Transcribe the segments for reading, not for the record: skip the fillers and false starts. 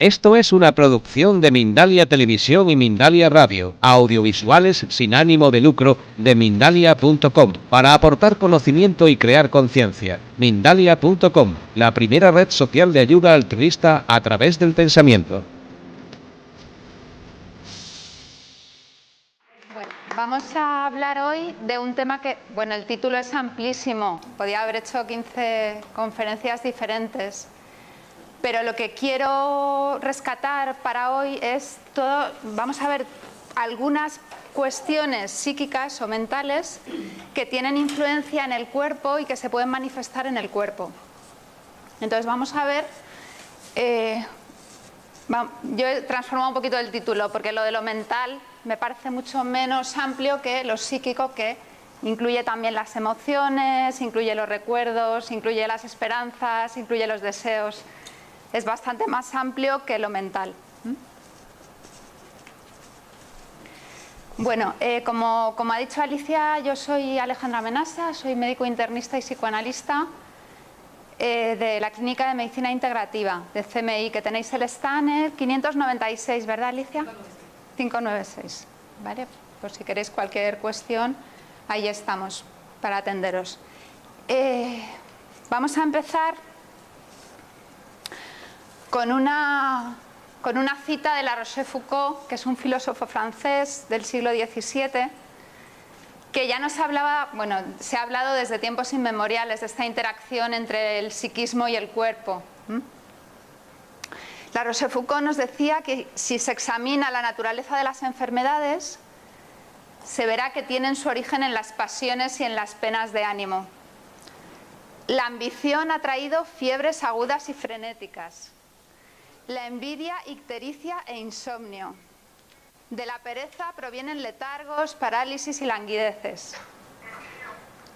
Esto es una producción de Mindalia Televisión y Mindalia Radio, audiovisuales sin ánimo de lucro, de Mindalia.com, para aportar conocimiento y crear conciencia. Mindalia.com, la primera red social de ayuda altruista a través del pensamiento. Bueno, vamos a hablar hoy de un tema que, bueno, el título es amplísimo, podía haber hecho 15 conferencias diferentes. Pero lo que quiero rescatar para hoy es vamos a ver algunas cuestiones psíquicas o mentales que tienen influencia en el cuerpo y que se pueden manifestar en el cuerpo. Entonces vamos a ver, yo he transformado un poquito el título porque lo de lo mental me parece mucho menos amplio que lo psíquico, que incluye también las emociones, incluye los recuerdos, incluye las esperanzas, incluye los deseos. Es bastante más amplio que lo mental. Bueno, como ha dicho Alicia, yo soy Alejandra Menasa, soy médico internista y psicoanalista de la Clínica de Medicina Integrativa, de CMI, que tenéis el escáner 596, ¿verdad, Alicia? 596, ¿vale? Por si queréis cualquier cuestión, ahí estamos para atenderos. Vamos a empezar con una cita de La Rochefoucauld, que es un filósofo francés del siglo XVII, que ya nos hablaba, bueno, se ha hablado desde tiempos inmemoriales de esta interacción entre el psiquismo y el cuerpo. La Rochefoucauld nos decía que si se examina la naturaleza de las enfermedades, se verá que tienen su origen en las pasiones y en las penas de ánimo. La ambición ha traído fiebres agudas y frenéticas. La envidia, ictericia e insomnio. De la pereza provienen letargos, parálisis y languideces.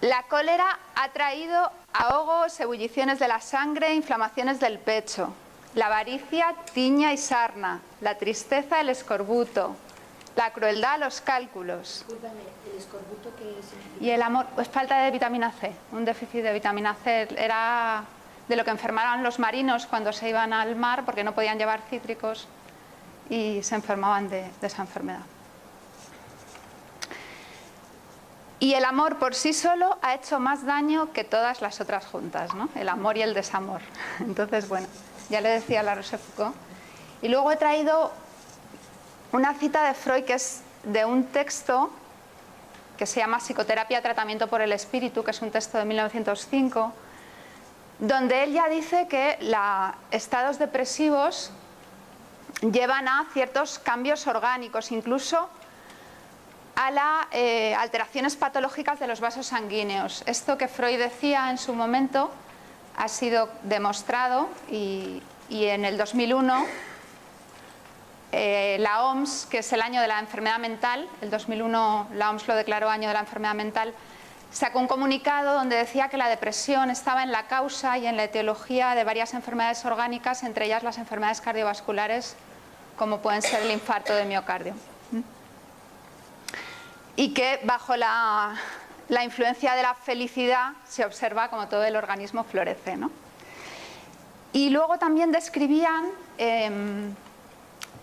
La cólera ha traído ahogos, ebulliciones de la sangre, inflamaciones del pecho. La avaricia, tiña y sarna. La tristeza, el escorbuto. La crueldad, los cálculos. Discúlpame, ¿el escorbuto qué significa? Y el amor, pues falta de vitamina C, un déficit de vitamina C. Era de lo que enfermaban los marinos cuando se iban al mar porque no podían llevar cítricos y se enfermaban de esa enfermedad. Y el amor por sí solo ha hecho más daño que todas las otras juntas, ¿no? El amor y el desamor. Entonces, bueno, ya le decía La Rochefoucauld. Y luego he traído una cita de Freud, que es de un texto que se llama Psicoterapia, Tratamiento por el Espíritu, que es un texto de 1905, donde él ya dice que estados depresivos llevan a ciertos cambios orgánicos, incluso a las alteraciones patológicas de los vasos sanguíneos. Esto que Freud decía en su momento ha sido demostrado y en el 2001 la OMS, que es el año de la enfermedad mental, el 2001 la OMS lo declaró año de la enfermedad mental, sacó un comunicado donde decía que la depresión estaba en la causa y en la etiología de varias enfermedades orgánicas, entre ellas las enfermedades cardiovasculares, como pueden ser el infarto de miocardio. Y que bajo la influencia de la felicidad se observa como todo el organismo florece, ¿no? Y luego también describían, en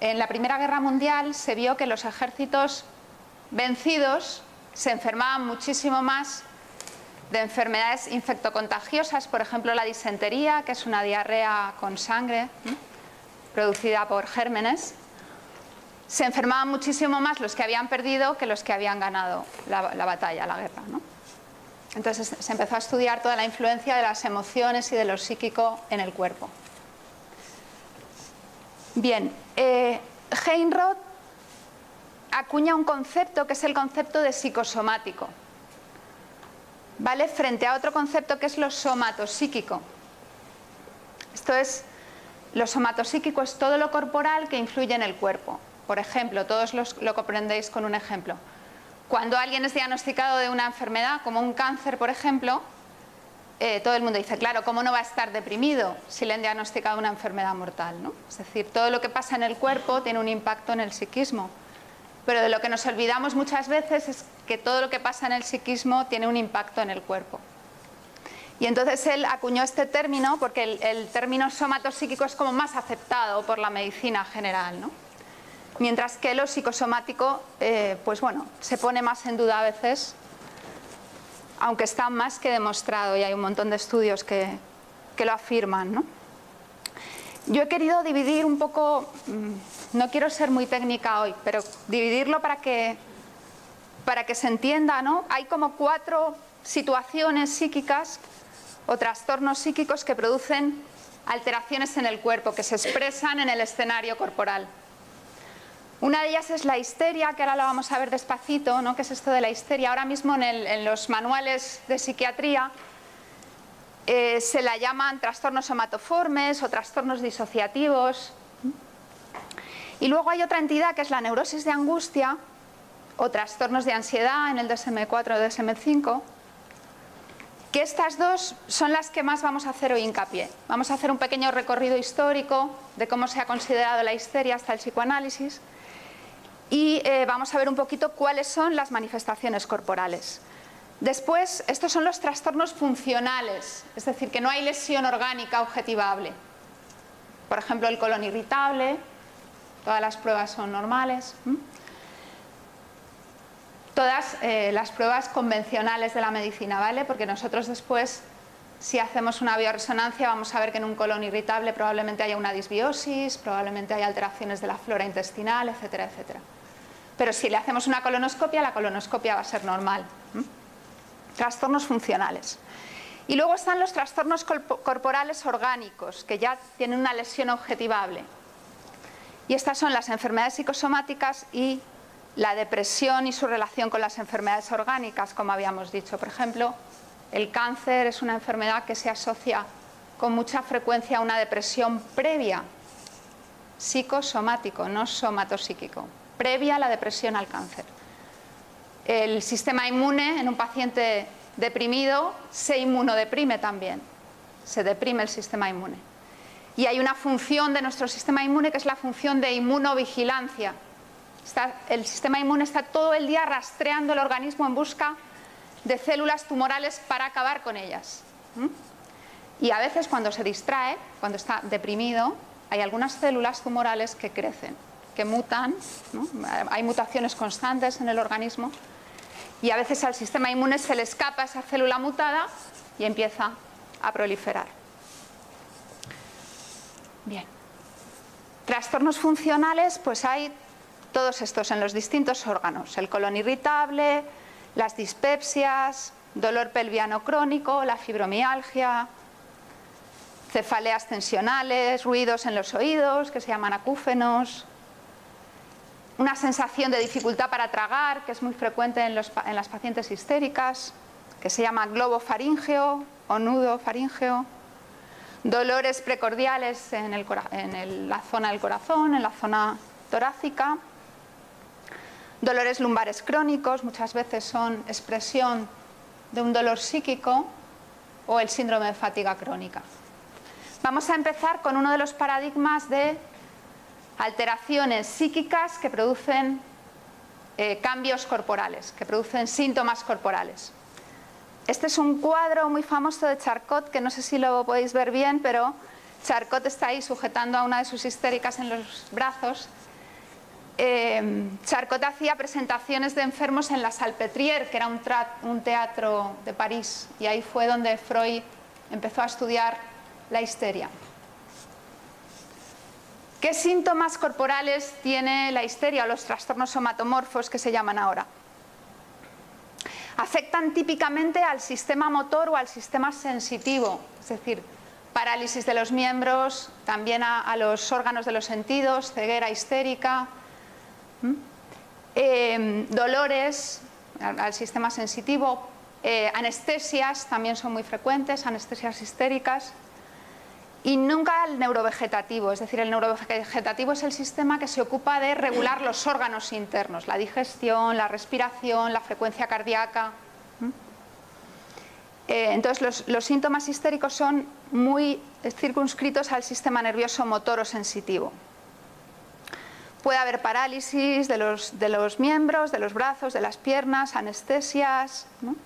la Primera Guerra Mundial se vio que los ejércitos vencidos se enfermaban muchísimo más de enfermedades infectocontagiosas, por ejemplo la disentería, que es una diarrea con sangre producida por gérmenes. Se enfermaban muchísimo más los que habían perdido que los que habían ganado la batalla, la guerra, ¿no? Entonces se empezó a estudiar toda la influencia de las emociones y de lo psíquico en el cuerpo. Bien, Heinroth acuña un concepto que es el concepto de psicosomático, ¿vale? Frente a otro concepto que es lo somatopsíquico. Esto es, lo somatopsíquico es todo lo corporal que influye en el cuerpo. Por ejemplo, todos lo comprendéis con un ejemplo. Cuando alguien es diagnosticado de una enfermedad, como un cáncer, por ejemplo, todo el mundo dice, claro, ¿cómo no va a estar deprimido si le han diagnosticado una enfermedad mortal, ¿no? Es decir, todo lo que pasa en el cuerpo tiene un impacto en el psiquismo. Pero de lo que nos olvidamos muchas veces es que todo lo que pasa en el psiquismo tiene un impacto en el cuerpo. Y entonces él acuñó este término porque el término somatopsíquico es como más aceptado por la medicina general, ¿no? Mientras que lo psicosomático, pues bueno, se pone más en duda a veces, aunque está más que demostrado y hay un montón de estudios que lo afirman, ¿no? Yo he querido dividir un poco, no quiero ser muy técnica hoy, pero dividirlo para que se entienda, ¿no? Hay como 4 situaciones psíquicas o trastornos psíquicos que producen alteraciones en el cuerpo, que se expresan en el escenario corporal. Una de ellas es la histeria, que ahora la vamos a ver despacito, ¿no? ¿Qué es esto de la histeria? Ahora mismo en los manuales de psiquiatría se la llaman trastornos somatoformes o trastornos disociativos. Y luego hay otra entidad que es la neurosis de angustia o trastornos de ansiedad en el DSM-4 o DSM-5, que estas dos son las que más vamos a hacer hoy hincapié. Vamos a hacer un pequeño recorrido histórico de cómo se ha considerado la histeria hasta el psicoanálisis y vamos a ver un poquito cuáles son las manifestaciones corporales. Después, estos son los trastornos funcionales, es decir, que no hay lesión orgánica objetivable. Por ejemplo, el colon irritable, todas las pruebas son normales. Todas las pruebas convencionales de la medicina, ¿vale? Porque nosotros después, si hacemos una bioresonancia, vamos a ver que en un colon irritable probablemente haya una disbiosis, probablemente haya alteraciones de la flora intestinal, etcétera, etcétera. Pero si le hacemos una colonoscopia, la colonoscopia va a ser normal. Trastornos funcionales. Y luego están los trastornos corporales orgánicos, que ya tienen una lesión objetivable. Y estas son las enfermedades psicosomáticas y la depresión y su relación con las enfermedades orgánicas, como habíamos dicho. Por ejemplo, el cáncer es una enfermedad que se asocia con mucha frecuencia a una depresión previa, psicosomático, no somatopsíquico, previa a la depresión al cáncer. El sistema inmune en un paciente deprimido se inmunodeprime también, se deprime el sistema inmune. Y hay una función de nuestro sistema inmune que es la función de inmunovigilancia. El sistema inmune está todo el día rastreando el organismo en busca de células tumorales para acabar con ellas. Y a veces cuando se distrae, cuando está deprimido, hay algunas células tumorales que crecen, que mutan, ¿no? Hay mutaciones constantes en el organismo y a veces al sistema inmune se le escapa esa célula mutada y empieza a proliferar. Bien. Trastornos funcionales, pues hay todos estos en los distintos órganos, el colon irritable, las dispepsias, dolor pelviano crónico, la fibromialgia, cefaleas tensionales, ruidos en los oídos que se llaman acúfenos, una sensación de dificultad para tragar que es muy frecuente en las pacientes histéricas, que se llama globofaríngeo o nudo faríngeo, dolores precordiales en la zona del corazón, en la zona torácica, dolores lumbares crónicos, muchas veces son expresión de un dolor psíquico o el síndrome de fatiga crónica. Vamos a empezar con uno de los paradigmas de alteraciones psíquicas que producen cambios corporales, que producen síntomas corporales. Este es un cuadro muy famoso de Charcot, que no sé si lo podéis ver bien, pero Charcot está ahí sujetando a una de sus histéricas en los brazos. Charcot hacía presentaciones de enfermos en la Salpêtrière, que era un teatro de París, y ahí fue donde Freud empezó a estudiar la histeria. ¿Qué síntomas corporales tiene la histeria o los trastornos somatomorfos que se llaman ahora? Afectan típicamente al sistema motor o al sistema sensitivo, es decir, parálisis de los miembros, también a los órganos de los sentidos, ceguera histérica, dolores al sistema sensitivo, anestesias también son muy frecuentes, anestesias histéricas, y nunca el neurovegetativo, es decir, el neurovegetativo es el sistema que se ocupa de regular los órganos internos, la digestión, la respiración, la frecuencia cardíaca. Entonces los síntomas histéricos son muy circunscritos al sistema nervioso motor o sensitivo. Puede haber parálisis de los miembros, de los brazos, de las piernas, anestesias, ¿no?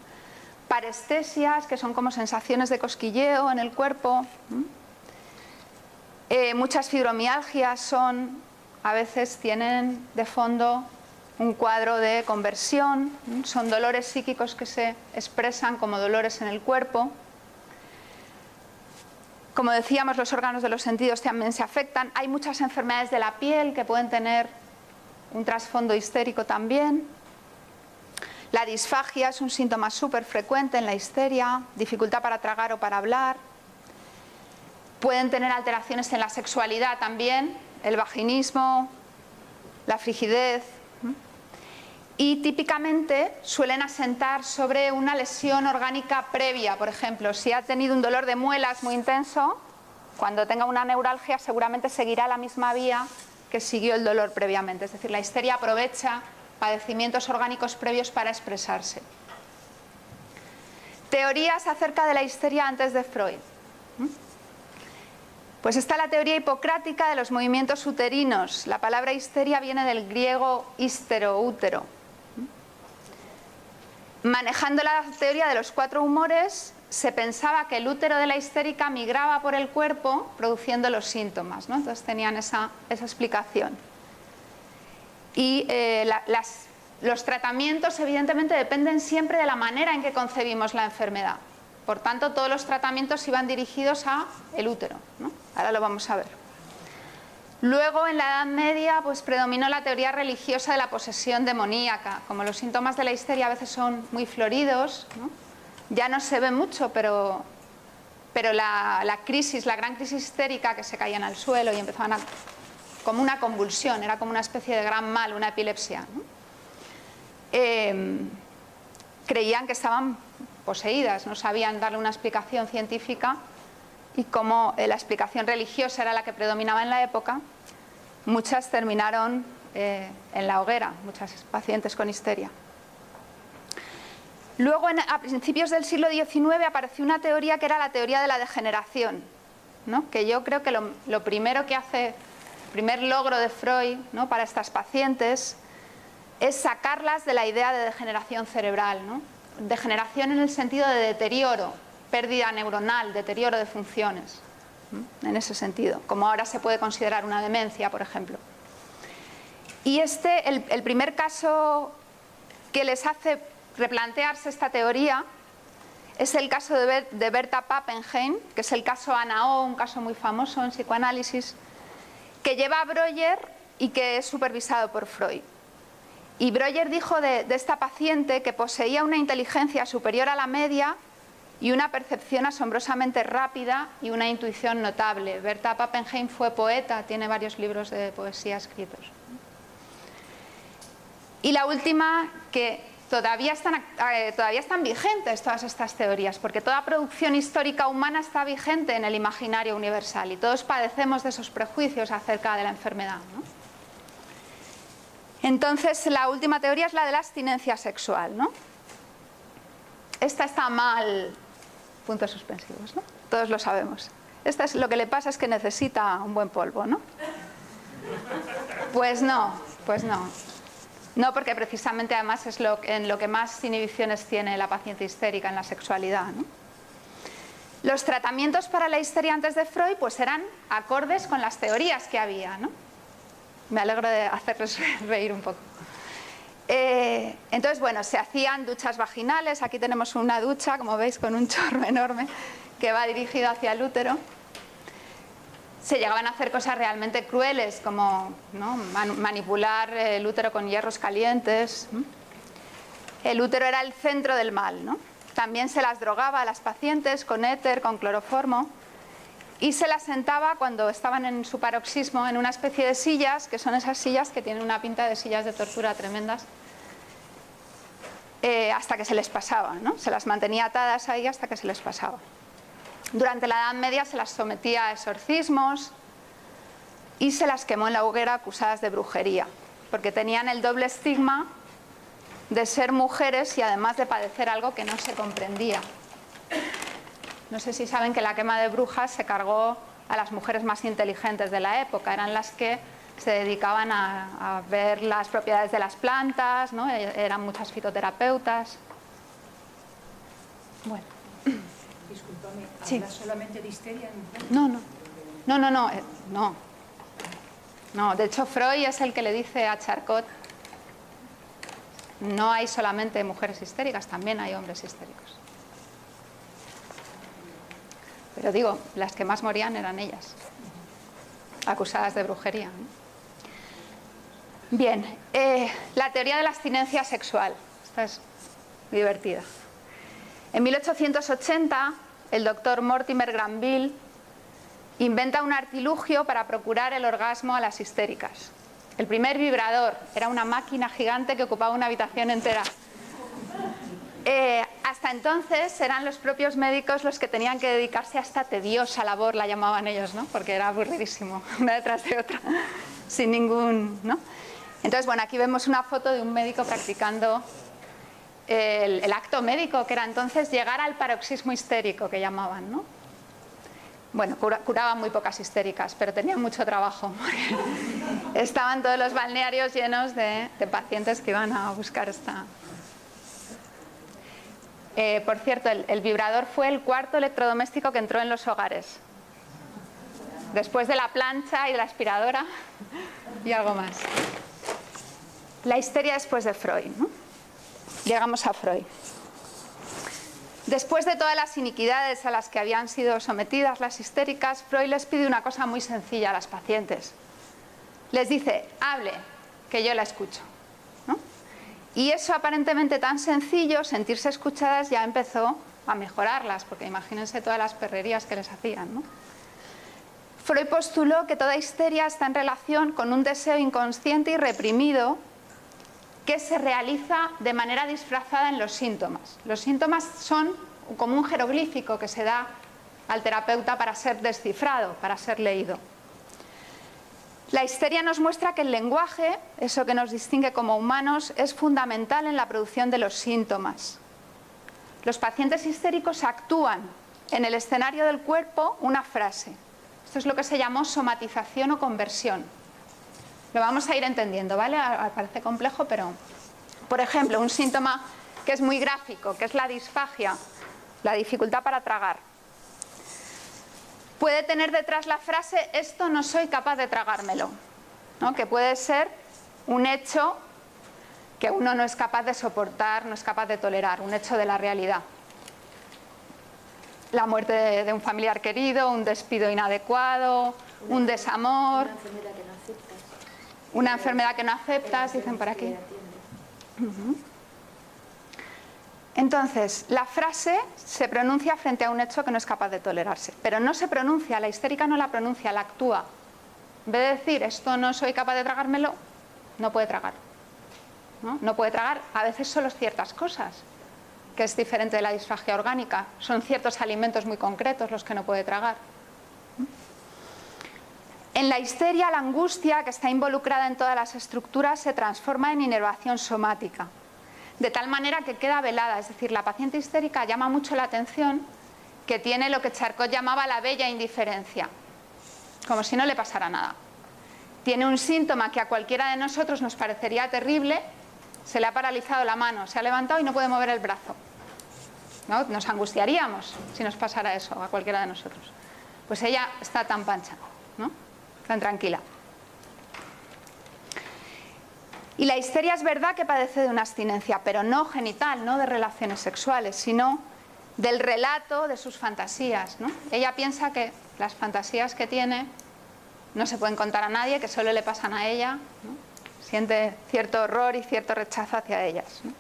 parestesias, que son como sensaciones de cosquilleo en el cuerpo. Muchas fibromialgias a veces tienen de fondo un cuadro de conversión, son dolores psíquicos que se expresan como dolores en el cuerpo. Como decíamos, los órganos de los sentidos también se afectan. Hay muchas enfermedades de la piel que pueden tener un trasfondo histérico también. La disfagia es un síntoma súper frecuente en la histeria, dificultad para tragar o para hablar. Pueden tener alteraciones en la sexualidad también, el vaginismo, la frigidez. Y típicamente suelen asentar sobre una lesión orgánica previa. Por ejemplo, si ha tenido un dolor de muelas muy intenso, cuando tenga una neuralgia seguramente seguirá la misma vía que siguió el dolor previamente. Es decir, la histeria aprovecha padecimientos orgánicos previos para expresarse. Teorías acerca de la histeria antes de Freud. Pues está la teoría hipocrática de los movimientos uterinos. La palabra histeria viene del griego histero, útero. Manejando la teoría de los 4 humores, se pensaba que el útero de la histérica migraba por el cuerpo produciendo los síntomas, ¿no? Entonces tenían esa explicación. Y los tratamientos evidentemente dependen siempre de la manera en que concebimos la enfermedad. Por tanto, todos los tratamientos iban dirigidos al útero, ¿no? Ahora lo vamos a ver. Luego, en la Edad Media, pues predominó la teoría religiosa de la posesión demoníaca. Como los síntomas de la histeria a veces son muy floridos, ¿no? Ya no se ve mucho, pero la crisis, la gran crisis histérica, que se caían al suelo y empezaban como una convulsión, era como una especie de gran mal, una epilepsia, ¿no? Creían que estaban poseídas, no sabían darle una explicación científica, y como la explicación religiosa era la que predominaba en la época, muchas terminaron en la hoguera, muchas pacientes con histeria. Luego, a principios del siglo XIX, apareció una teoría que era la teoría de la degeneración, ¿no? Que yo creo que lo primero que hace, el primer logro de Freud, ¿no?, para estas pacientes es sacarlas de la idea de degeneración cerebral, ¿no? Degeneración en el sentido de deterioro, pérdida neuronal, deterioro de funciones, en ese sentido, como ahora se puede considerar una demencia, por ejemplo. Y el primer caso que les hace replantearse esta teoría es el caso de Berta Pappenheim, que es el caso Ana O, un caso muy famoso en psicoanálisis, que lleva a Breuer y que es supervisado por Freud. Y Breuer dijo de esta paciente que poseía una inteligencia superior a la media y una percepción asombrosamente rápida y una intuición notable. Berta Pappenheim fue poeta, tiene varios libros de poesía escritos. Y la última, que todavía están vigentes todas estas teorías, porque toda producción histórica humana está vigente en el imaginario universal y todos padecemos de esos prejuicios acerca de la enfermedad, ¿no? Entonces, la última teoría es la de la abstinencia sexual, ¿no? Esta está mal, puntos suspensivos, ¿no? Todos lo sabemos. Esta es lo que le pasa, es que necesita un buen polvo, ¿no? Pues no. No, porque precisamente además es en lo que más inhibiciones tiene la paciente histérica, en la sexualidad, ¿no? Los tratamientos para la histeria antes de Freud pues eran acordes con las teorías que había, ¿no? Me alegro de hacerles reír un poco. Entonces, bueno, se hacían duchas vaginales. Aquí tenemos una ducha, como veis, con un chorro enorme que va dirigido hacia el útero. Se llegaban a hacer cosas realmente crueles, como, ¿no?, manipular el útero con hierros calientes. El útero era el centro del mal, ¿no? También se las drogaba a las pacientes con éter, con cloroformo, y se las sentaba cuando estaban en su paroxismo en una especie de sillas, que son esas sillas que tienen una pinta de sillas de tortura tremendas, hasta que se les pasaba, ¿no? Se las mantenía atadas ahí hasta que se les pasaba. Durante la Edad Media se las sometía a exorcismos y se las quemó en la hoguera acusadas de brujería, porque tenían el doble estigma de ser mujeres y además de padecer algo que no se comprendía. No sé si saben que la quema de brujas se cargó a las mujeres más inteligentes de la época, eran las que se dedicaban a ver las propiedades de las plantas, ¿no? Eran muchas fitoterapeutas. Bueno. Discúlpame, Sí. ¿hablas solamente de histeria en mujeres? No, de hecho Freud es el que le dice a Charcot, no hay solamente mujeres histéricas, también hay hombres histéricos. Pero digo, las que más morían eran ellas, acusadas de brujería, ¿no? Bien, la teoría de la abstinencia sexual. Esta es divertida. En 1880, el doctor Mortimer Granville inventa un artilugio para procurar el orgasmo a las histéricas. El primer vibrador era una máquina gigante que ocupaba una habitación entera. Hasta entonces eran los propios médicos los que tenían que dedicarse a esta tediosa labor, la llamaban ellos, ¿no? Porque era aburridísimo, una detrás de otra, sin ningún, ¿no? Entonces, bueno, aquí vemos una foto de un médico practicando el acto médico, que era entonces llegar al paroxismo histérico, que llamaban, ¿no? Bueno, curaban muy pocas histéricas, pero tenían mucho trabajo. Estaban todos los balnearios llenos de pacientes que iban a buscar esta... por cierto, el vibrador fue el cuarto electrodoméstico que entró en los hogares. Después de la plancha y de la aspiradora y algo más. La histeria después de Freud, ¿no? Llegamos a Freud. Después de todas las iniquidades a las que habían sido sometidas las histéricas, Freud les pide una cosa muy sencilla a las pacientes. Les dice, hable, que yo la escucho, ¿no? Y eso aparentemente tan sencillo, sentirse escuchadas, ya empezó a mejorarlas, porque imagínense todas las perrerías que les hacían, ¿no? Freud postuló que toda histeria está en relación con un deseo inconsciente y reprimido que se realiza de manera disfrazada en los síntomas. Los síntomas son como un jeroglífico que se da al terapeuta para ser descifrado, para ser leído. La histeria nos muestra que el lenguaje, eso que nos distingue como humanos, es fundamental en la producción de los síntomas. Los pacientes histéricos actúan en el escenario del cuerpo una frase. Esto es lo que se llamó somatización o conversión. Lo vamos a ir entendiendo, ¿vale? Parece complejo, pero... Por ejemplo, un síntoma que es muy gráfico, que es la disfagia, la dificultad para tragar. Puede tener detrás la frase, esto no soy capaz de tragármelo, ¿no? Que puede ser un hecho que uno no es capaz de soportar, no es capaz de tolerar, un hecho de la realidad. La muerte de un familiar querido, un despido inadecuado, un desamor... Una enfermedad que no aceptas, dicen por aquí. Entonces, la frase se pronuncia frente a un hecho que no es capaz de tolerarse, pero no se pronuncia, la histérica no la pronuncia, la actúa. En vez de decir, esto no soy capaz de tragármelo, no puede tragar. No puede tragar a veces solo ciertas cosas, que es diferente de la disfagia orgánica. Son ciertos alimentos muy concretos los que no puede tragar. En la histeria, la angustia, que está involucrada en todas las estructuras, se transforma en inervación somática, de tal manera que queda velada. Es decir, la paciente histérica llama mucho la atención, que tiene lo que Charcot llamaba la bella indiferencia, como si no le pasara nada. Tiene un síntoma que a cualquiera de nosotros nos parecería terrible, se le ha paralizado la mano, se ha levantado y no puede mover el brazo, ¿no? Nos angustiaríamos si nos pasara eso a cualquiera de nosotros. Pues ella está tan pancha, ¿no? Tan tranquila. Y la histeria es verdad que padece de una abstinencia, pero no genital, no de relaciones sexuales, sino del relato de sus fantasías, ¿no? Ella piensa que las fantasías que tiene no se pueden contar a nadie, que solo le pasan a ella, ¿no? Siente cierto horror y cierto rechazo hacia ellas, ¿no?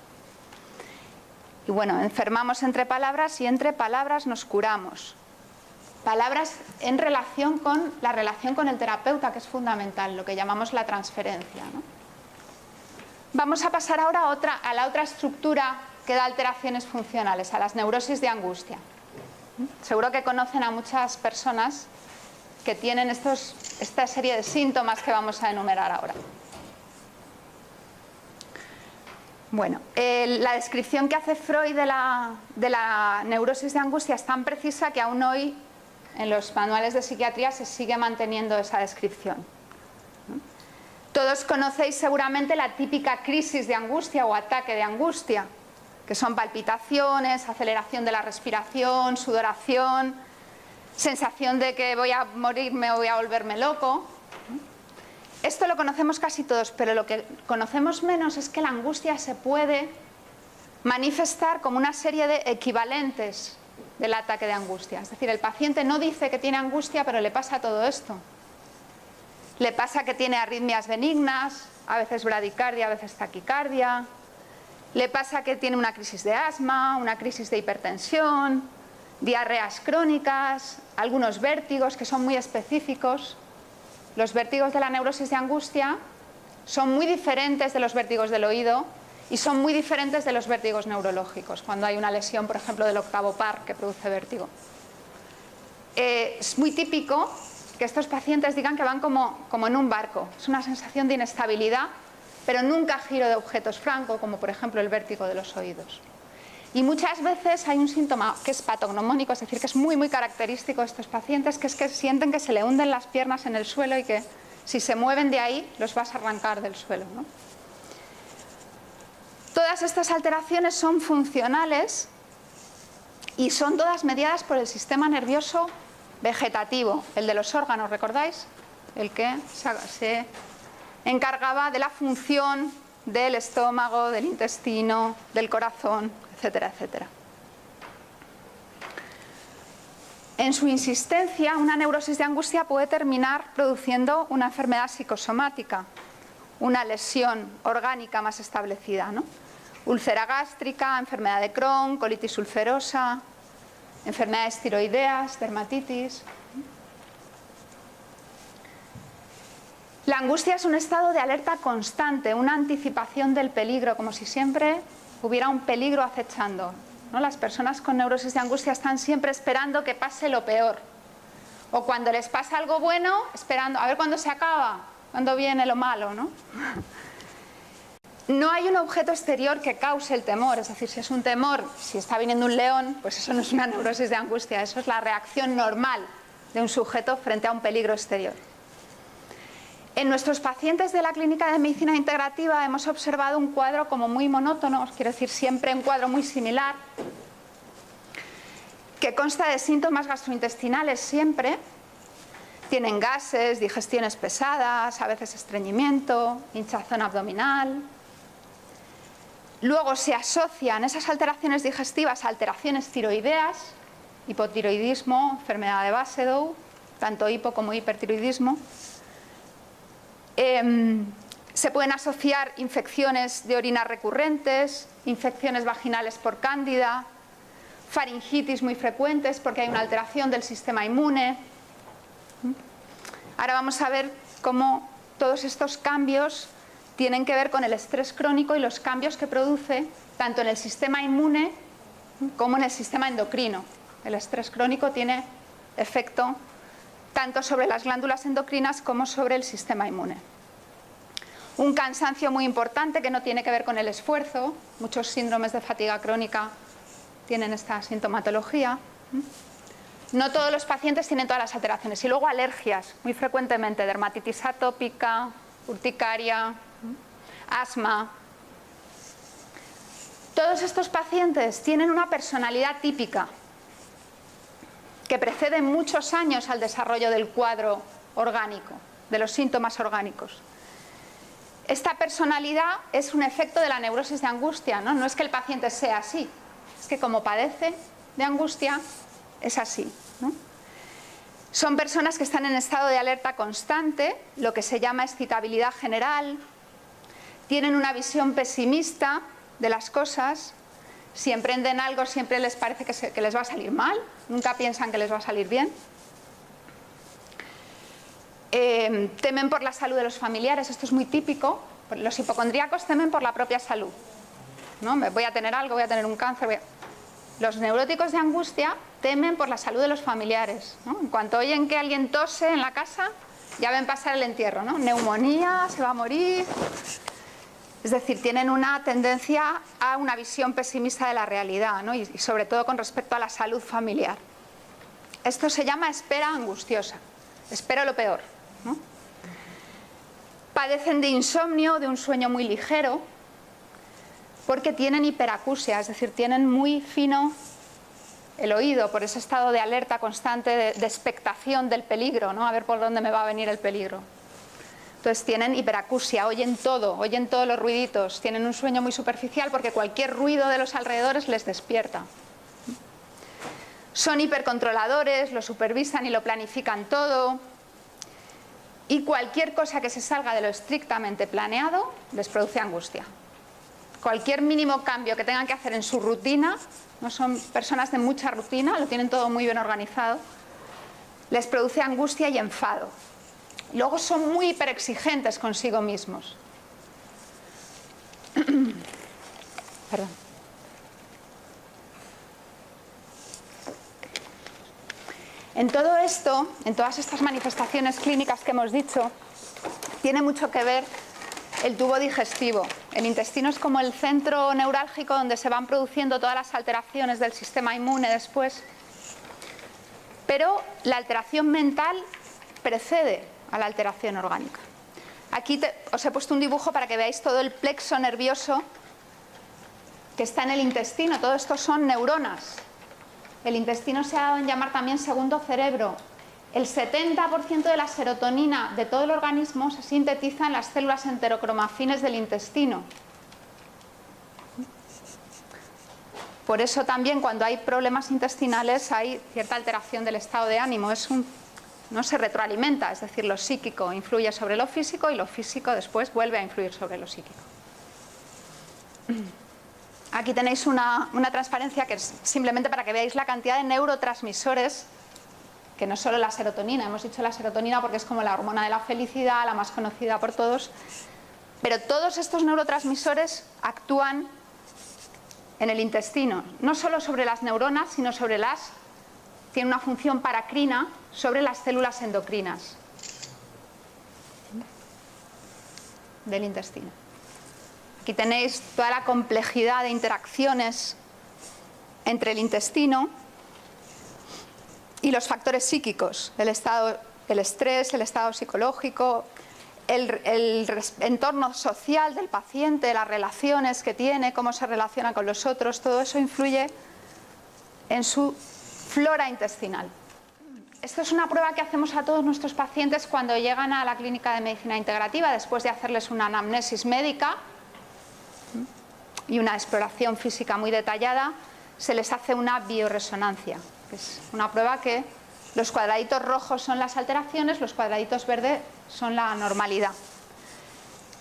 Y bueno, enfermamos entre palabras y entre palabras nos curamos. Palabras en relación con la relación con el terapeuta, que es fundamental, lo que llamamos la transferencia, ¿no? Vamos a pasar ahora a la otra estructura que da alteraciones funcionales, a las neurosis de angustia. Seguro que conocen a muchas personas que tienen esta serie de síntomas que vamos a enumerar ahora. Bueno, la descripción que hace Freud de la neurosis de angustia es tan precisa que aún hoy en los manuales de psiquiatría se sigue manteniendo esa descripción. Todos conocéis seguramente la típica crisis de angustia o ataque de angustia. que son palpitaciones, aceleración de la respiración, sudoración, sensación de que voy a morirme o voy a volverme loco. Esto lo conocemos casi todos, pero lo que conocemos menos es que la angustia se puede manifestar como una serie de equivalentes del ataque de angustia. Es decir, el paciente no dice que tiene angustia, pero le pasa todo esto. Le pasa que tiene arritmias benignas, a veces bradicardia, a veces taquicardia. Le pasa que tiene una crisis de asma, una crisis de hipertensión, diarreas crónicas, algunos vértigos que son muy específicos. Los vértigos de la neurosis de angustia son muy diferentes de los vértigos del oído y son muy diferentes de los vértigos neurológicos, cuando hay una lesión, por ejemplo, del octavo par que produce vértigo. Es muy típico que estos pacientes digan que van como en un barco. Es una sensación de inestabilidad, pero nunca giro de objetos franco, como por ejemplo el vértigo de los oídos. Y muchas veces hay un síntoma que es patognomónico, es decir, que es muy, muy característico de estos pacientes, que es que sienten que se le hunden las piernas en el suelo y que si se mueven de ahí los vas a arrancar del suelo, ¿no? Todas estas alteraciones son funcionales y son todas mediadas por el sistema nervioso vegetativo, el de los órganos, ¿recordáis? El que se encargaba de la función del estómago, del intestino, del corazón, etcétera, etcétera. En su insistencia, una neurosis de angustia puede terminar produciendo una enfermedad psicosomática, una lesión orgánica más establecida, ¿no? Úlcera gástrica, enfermedad de Crohn, colitis ulcerosa, enfermedades tiroideas, dermatitis. La angustia es un estado de alerta constante, una anticipación del peligro, como si siempre hubiera un peligro acechando, ¿no? Las personas con neurosis de angustia están siempre esperando que pase lo peor. O cuando les pasa algo bueno, esperando a ver cuándo se acaba, cuándo viene lo malo, ¿no? No hay un objeto exterior que cause el temor, es decir, si es un temor, si está viniendo un león, pues eso no es una neurosis de angustia, eso es la reacción normal de un sujeto frente a un peligro exterior. En nuestros pacientes de la clínica de medicina integrativa hemos observado un cuadro como muy monótono, os quiero decir siempre un cuadro muy similar, que consta de síntomas gastrointestinales siempre. Tienen gases, digestiones pesadas, a veces estreñimiento, hinchazón abdominal. Luego se asocian esas alteraciones digestivas a alteraciones tiroideas, hipotiroidismo, enfermedad de Basedow, tanto hipo como hipertiroidismo. Se pueden asociar infecciones de orina recurrentes, infecciones vaginales por cándida, faringitis muy frecuentes porque hay una alteración del sistema inmune. Ahora vamos a ver cómo todos estos cambios tienen que ver con el estrés crónico y los cambios que produce tanto en el sistema inmune como en el sistema endocrino. El estrés crónico tiene efecto tanto sobre las glándulas endocrinas como sobre el sistema inmune. Un cansancio muy importante que no tiene que ver con el esfuerzo. Muchos síndromes de fatiga crónica tienen esta sintomatología. No todos los pacientes tienen todas las alteraciones. Y luego alergias, muy frecuentemente, dermatitis atópica, urticaria, asma. Todos estos pacientes tienen una personalidad típica que precede muchos años al desarrollo del cuadro orgánico, de los síntomas orgánicos. Esta personalidad es un efecto de la neurosis de angustia, ¿no? No es que el paciente sea así, es que como padece de angustia, es así, ¿no? Son personas que están en estado de alerta constante, lo que se llama excitabilidad general, tienen una visión pesimista de las cosas, si emprenden algo siempre les parece que les va a salir mal, nunca piensan que les va a salir bien. Temen por la salud de los familiares, esto es muy típico. Los hipocondríacos temen por la propia salud, ¿no? Voy a tener algo, voy a tener un cáncer. Los neuróticos de angustia temen por la salud de los familiares, ¿no? En cuanto oyen que alguien tose en la casa, ya ven pasar el entierro, ¿no? Neumonía, se va a morir. Es decir, tienen una tendencia a una visión pesimista de la realidad, ¿no? Y sobre todo con respecto a la salud familiar. Esto se llama espera angustiosa, espero lo peor, ¿no? Padecen de insomnio, de un sueño muy ligero, porque tienen hiperacusia, es decir, tienen muy fino el oído por ese estado de alerta constante, de expectación del peligro, ¿no? A ver por dónde me va a venir el peligro. Entonces tienen hiperacusia, oyen todos los ruiditos, tienen un sueño muy superficial porque cualquier ruido de los alrededores les despierta. Son hipercontroladores, lo supervisan y lo planifican todo, y cualquier cosa que se salga de lo estrictamente planeado les produce angustia. Cualquier mínimo cambio que tengan que hacer en su rutina, no son personas de mucha rutina, lo tienen todo muy bien organizado, les produce angustia y enfado. Luego son muy hiperexigentes consigo mismos. Perdón. En todo esto, en todas estas manifestaciones clínicas que hemos dicho, tiene mucho que ver el tubo digestivo. El intestino es como el centro neurálgico donde se van produciendo todas las alteraciones del sistema inmune después. Pero la alteración mental precede a la alteración orgánica. Aquí os he puesto un dibujo para que veáis todo el plexo nervioso que está en el intestino. Todo esto son neuronas. El intestino se ha dado en llamar también segundo cerebro. El 70% de la serotonina de todo el organismo se sintetiza en las células enterocromafines del intestino. Por eso también cuando hay problemas intestinales hay cierta alteración del estado de ánimo. No se retroalimenta, es decir, lo psíquico influye sobre lo físico y lo físico después vuelve a influir sobre lo psíquico. Aquí tenéis una transparencia que es simplemente para que veáis la cantidad de neurotransmisores, que no solo la serotonina, hemos dicho la serotonina porque es como la hormona de la felicidad, la más conocida por todos, pero todos estos neurotransmisores actúan en el intestino, no solo sobre las neuronas, sino sobre tiene una función paracrina sobre las células endocrinas del intestino. Aquí tenéis toda la complejidad de interacciones entre el intestino y los factores psíquicos, el estrés, el estado psicológico, el entorno social del paciente, las relaciones que tiene, cómo se relaciona con los otros, todo eso influye en su flora intestinal. Esto es una prueba que hacemos a todos nuestros pacientes cuando llegan a la clínica de medicina integrativa, después de hacerles una anamnesis médica y una exploración física muy detallada, se les hace una bioresonancia, que es una prueba que los cuadraditos rojos son las alteraciones, los cuadraditos verdes son la normalidad.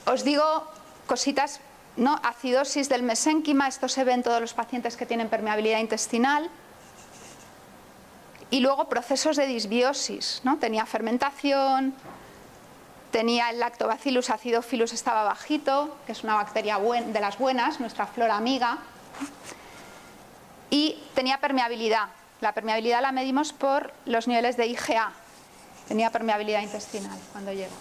Os digo cositas, ¿no? Acidosis del mesénquima, esto se ve en todos los pacientes que tienen permeabilidad intestinal. Y luego procesos de disbiosis, ¿no? Tenía fermentación, tenía el lactobacillus acidophilus, estaba bajito, que es una bacteria de las buenas, nuestra flora amiga. Y tenía permeabilidad. La permeabilidad la medimos por los niveles de IgA. Tenía permeabilidad intestinal cuando llegó.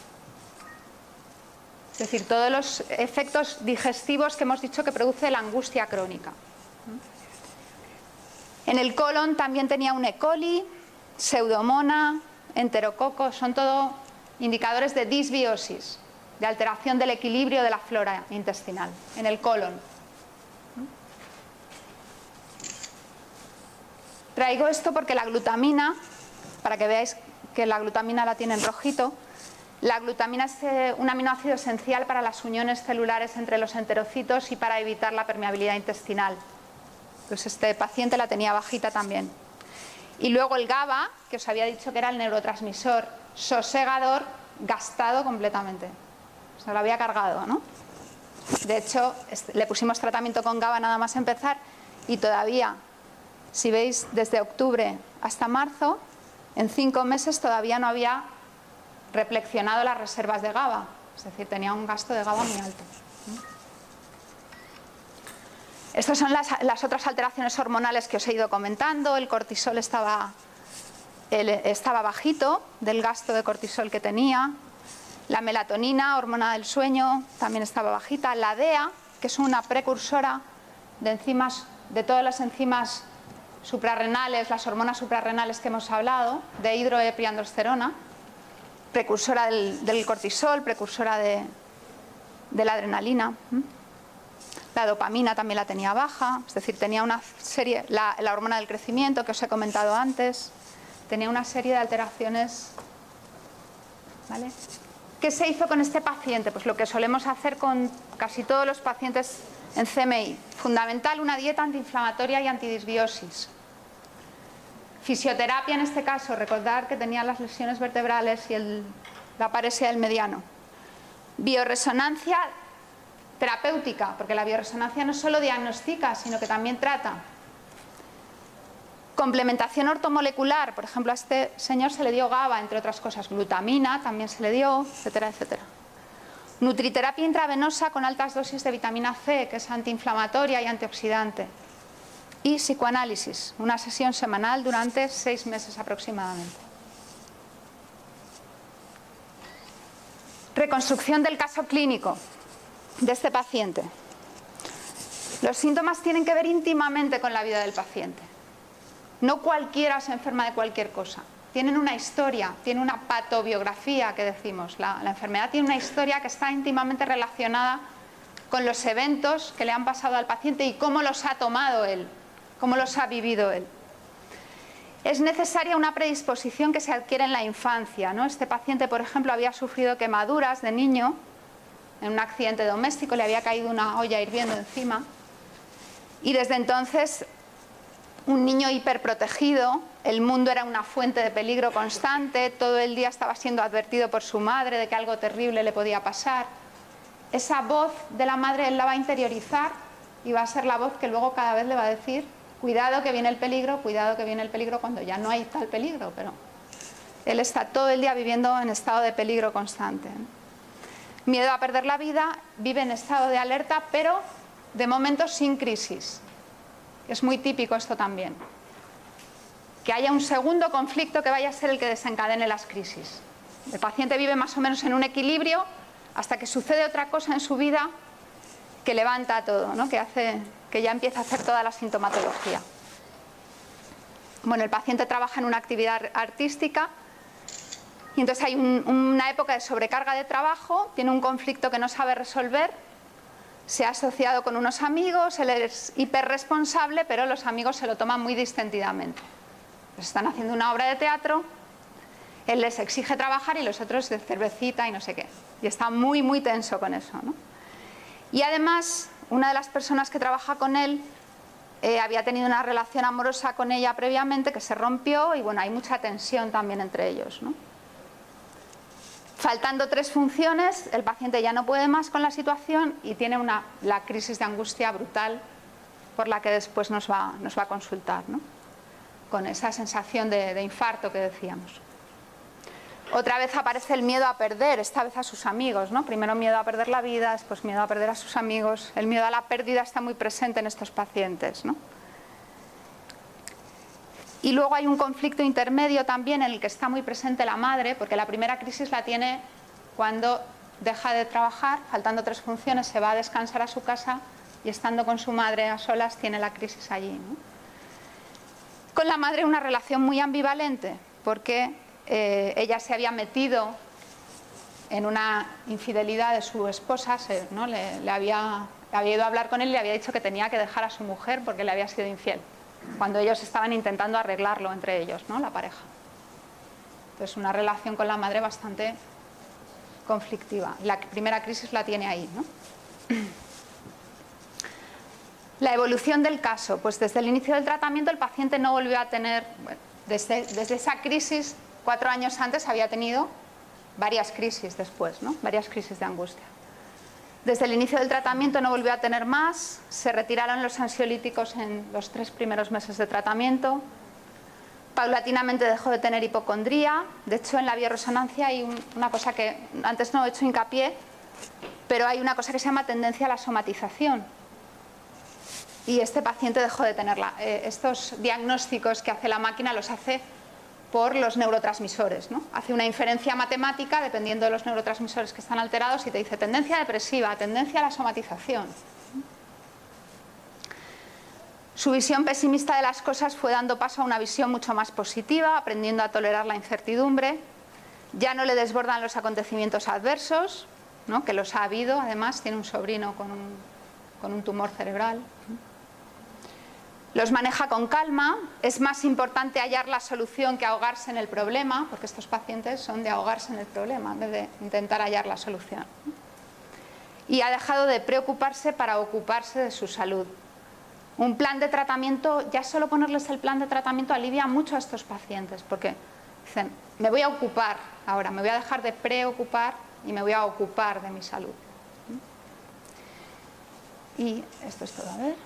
Es decir, todos los efectos digestivos que hemos dicho que produce la angustia crónica. En el colon también tenía un E. coli, pseudomonas, enterococo, son todo indicadores de disbiosis, de alteración del equilibrio de la flora intestinal en el colon. Traigo esto porque la glutamina, para que veáis que la glutamina la tiene en rojito, la glutamina es un aminoácido esencial para las uniones celulares entre los enterocitos y para evitar la permeabilidad intestinal. Pues este paciente la tenía bajita también. Y luego el GABA, que os había dicho que era el neurotransmisor sosegador, gastado completamente. Se lo había cargado, ¿no? De hecho, le pusimos tratamiento con GABA nada más empezar y todavía, si veis, desde octubre hasta marzo, en 5 meses todavía no había reflexionado las reservas de GABA. Es decir, tenía un gasto de GABA muy alto. Estas son las otras alteraciones hormonales que os he ido comentando. El cortisol estaba bajito del gasto de cortisol que tenía. La melatonina, hormona del sueño, también estaba bajita. La DEA, que es una precursora de enzimas, de todas las enzimas suprarrenales, las hormonas suprarrenales que hemos hablado, de hidroepiandrosterona, precursora del cortisol, precursora de la adrenalina. La dopamina también la tenía baja, es decir, tenía una serie, la hormona del crecimiento que os he comentado antes, tenía una serie de alteraciones, ¿vale? ¿Qué se hizo con este paciente? Pues lo que solemos hacer con casi todos los pacientes en CMI. Fundamental, una dieta antiinflamatoria y antidisbiosis. Fisioterapia en este caso, recordar que tenía las lesiones vertebrales y la paresia del mediano. Bioresonancia terapéutica, porque la bioresonancia no solo diagnostica, sino que también trata. Complementación ortomolecular, por ejemplo, a este señor se le dio GABA, entre otras cosas, glutamina también se le dio, etcétera, etcétera. Nutriterapia intravenosa con altas dosis de vitamina C, que es antiinflamatoria y antioxidante. Y psicoanálisis, una sesión semanal durante 6 meses aproximadamente. Reconstrucción del caso clínico de este paciente. Los síntomas tienen que ver íntimamente con la vida del paciente. No cualquiera se enferma de cualquier cosa. Tienen una historia, tiene una patobiografía que decimos. La enfermedad tiene una historia que está íntimamente relacionada con los eventos que le han pasado al paciente y cómo los ha tomado él, cómo los ha vivido él. Es necesaria una predisposición que se adquiere en la infancia, ¿no? Este paciente, por ejemplo, había sufrido quemaduras de niño en un accidente doméstico, le había caído una olla hirviendo encima y desde entonces un niño hiperprotegido, el mundo era una fuente de peligro constante, todo el día estaba siendo advertido por su madre de que algo terrible le podía pasar. Esa voz de la madre él la va a interiorizar y va a ser la voz que luego cada vez le va a decir: cuidado que viene el peligro, cuidado que viene el peligro, cuando ya no hay tal peligro, pero él está todo el día viviendo en estado de peligro constante. Miedo a perder la vida, vive en estado de alerta, pero de momento sin crisis. Es muy típico esto también. Que haya un segundo conflicto que vaya a ser el que desencadene las crisis. El paciente vive más o menos en un equilibrio hasta que sucede otra cosa en su vida que levanta todo, ¿no? Que hace que ya empieza a hacer toda la sintomatología. Bueno, el paciente trabaja en una actividad artística y entonces hay una época de sobrecarga de trabajo, tiene un conflicto que no sabe resolver, se ha asociado con unos amigos, él es hiperresponsable, pero los amigos se lo toman muy distendidamente. Les están haciendo una obra de teatro, él les exige trabajar y los otros de cervecita y no sé qué. Y está muy, muy tenso con eso, ¿no? Y además, una de las personas que trabaja con él había tenido una relación amorosa con ella previamente que se rompió y bueno, hay mucha tensión también entre ellos, ¿no? Faltando 3 funciones, el paciente ya no puede más con la situación y tiene la crisis de angustia brutal por la que después nos va a consultar, ¿no? Con esa sensación de infarto que decíamos. Otra vez aparece el miedo a perder, esta vez a sus amigos, ¿no? Primero miedo a perder la vida, después miedo a perder a sus amigos. El miedo a la pérdida está muy presente en estos pacientes, ¿no? Y luego hay un conflicto intermedio también en el que está muy presente la madre, porque la primera crisis la tiene cuando deja de trabajar, faltando 3 funciones, se va a descansar a su casa y estando con su madre a solas tiene la crisis allí, ¿no? Con la madre una relación muy ambivalente, porque ella se había metido en una infidelidad de su esposa, ¿no? le había ido a hablar con él y le había dicho que tenía que dejar a su mujer porque le había sido infiel, cuando ellos estaban intentando arreglarlo entre ellos, ¿no? La pareja. Entonces una relación con la madre bastante conflictiva. La primera crisis la tiene ahí, ¿no? La evolución del caso, pues desde el inicio del tratamiento el paciente no volvió a tener, bueno, desde esa crisis 4 años antes había tenido varias crisis después, ¿no? Varias crisis de angustia. Desde el inicio del tratamiento no volvió a tener más, se retiraron los ansiolíticos en los 3 primeros meses de tratamiento, paulatinamente dejó de tener hipocondría. De hecho, en la bioresonancia hay una cosa que antes no he hecho hincapié, pero hay una cosa que se llama tendencia a la somatización. Y este paciente dejó de tenerla. Estos diagnósticos que hace la máquina los hace por los neurotransmisores, ¿no? Hace una inferencia matemática dependiendo de los neurotransmisores que están alterados y te dice tendencia depresiva, tendencia a la somatización. Su visión pesimista de las cosas fue dando paso a una visión mucho más positiva, aprendiendo a tolerar la incertidumbre. Ya no le desbordan los acontecimientos adversos, ¿no? Que los ha habido, además tiene un sobrino con con un tumor cerebral. Los maneja con calma. Es más importante hallar la solución que ahogarse en el problema, porque estos pacientes son de ahogarse en el problema en vez de intentar hallar la solución. Y ha dejado de preocuparse para ocuparse de su salud. Un plan de tratamiento, ya solo ponerles el plan de tratamiento alivia mucho a estos pacientes, porque dicen, me voy a ocupar ahora, me voy a dejar de preocupar y me voy a ocupar de mi salud. Y esto es todo, a ver.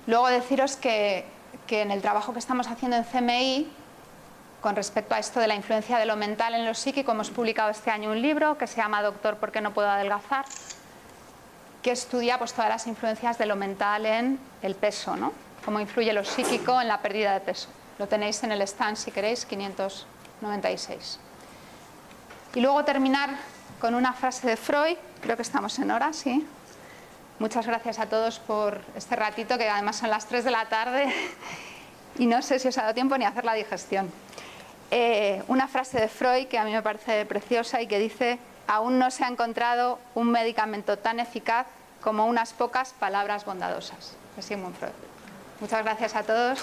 Luego deciros que en el trabajo que estamos haciendo en CMI, con respecto a esto de la influencia de lo mental en lo psíquico, hemos publicado este año un libro que se llama Doctor, ¿por qué no puedo adelgazar?, que estudia pues, todas las influencias de lo mental en el peso, ¿no? Cómo influye lo psíquico en la pérdida de peso. Lo tenéis en el stand, si queréis, 596. Y luego terminar con una frase de Freud. Creo que estamos en hora, ¿sí? Muchas gracias a todos por este ratito, que además son las 3 de la tarde y no sé si os ha dado tiempo ni a hacer la digestión. Una frase de Freud que a mí me parece preciosa y que dice: aún no se ha encontrado un medicamento tan eficaz como unas pocas palabras bondadosas. De Sigmund Freud. Muchas gracias a todos.